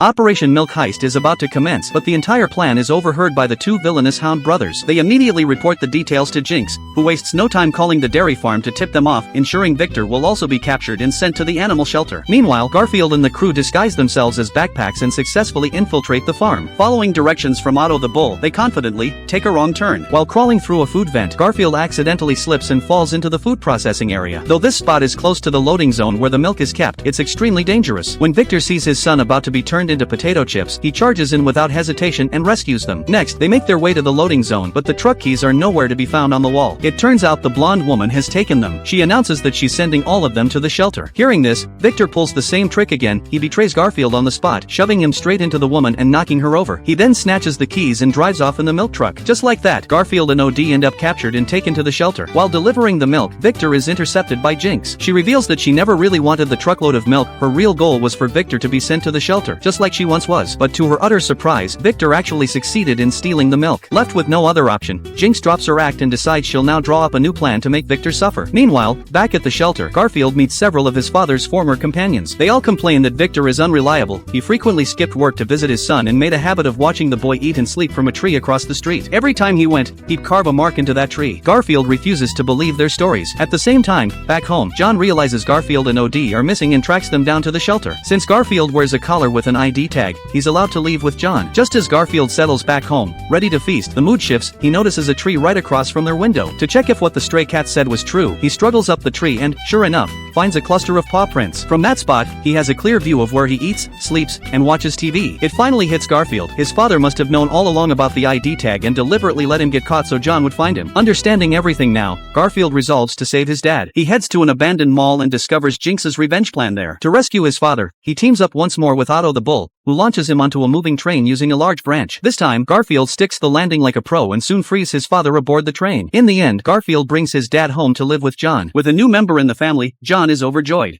Operation Milk Heist is about to commence, but the entire plan is overheard by the two villainous Hound brothers. They immediately report the details to Jinx, who wastes no time calling the dairy farm to tip them off, ensuring Victor will also be captured and sent to the animal shelter. Meanwhile, Garfield and the crew disguise themselves as backpacks and successfully infiltrate the farm. Following directions from Otto the Bull, they confidently take a wrong turn. While crawling through a food vent, Garfield accidentally slips and falls into the food processing area. Though this spot is close to the loading zone where the milk is kept, it's extremely dangerous. When Victor sees his son about to be turned into potato chips, he charges in without hesitation and rescues them. Next, they make their way to the loading zone, but the truck keys are nowhere to be found on the wall. It turns out the blonde woman has taken them. She announces that she's sending all of them to the shelter. Hearing this, Victor pulls the same trick again. He betrays Garfield on the spot, shoving him straight into the woman and knocking her over. He then snatches the keys and drives off in the milk truck. Just like that, Garfield and OD end up captured and taken to the shelter. While delivering the milk, Victor is intercepted by Jinx. She reveals that she never really wanted the truckload of milk. Her real goal was for Victor to be sent to the shelter, just like she once was. But to her utter surprise, Victor actually succeeded in stealing the milk. Left with no other option, Jinx drops her act and decides she'll now draw up a new plan to make Victor suffer. Meanwhile, back at the shelter, Garfield meets several of his father's former companions. They all complain that Victor is unreliable. He frequently skipped work to visit his son and made a habit of watching the boy eat and sleep from a tree across the street. Every time he went, he'd carve a mark into that tree. Garfield refuses to believe their stories. At the same time, back home, John realizes Garfield and OD are missing and tracks them down to the shelter. Since Garfield wears a collar with an ID tag, he's allowed to leave with John. Just as Garfield settles back home, ready to feast, the mood shifts. He notices a tree right across from their window. To check if what the stray cat said was true, he struggles up the tree and, sure enough, finds a cluster of paw prints. From that spot, he has a clear view of where he eats, sleeps, and watches TV. It finally hits Garfield. His father must have known all along about the ID tag and deliberately let him get caught so John would find him. Understanding everything now, Garfield resolves to save his dad. He heads to an abandoned mall and discovers Jinx's revenge plan there. To rescue his father, he teams up once more with Otto the Bull, who launches him onto a moving train using a large branch. This time, Garfield sticks the landing like a pro and soon frees his father aboard the train. In the end, Garfield brings his dad home to live with John. With a new member in the family, John is overjoyed.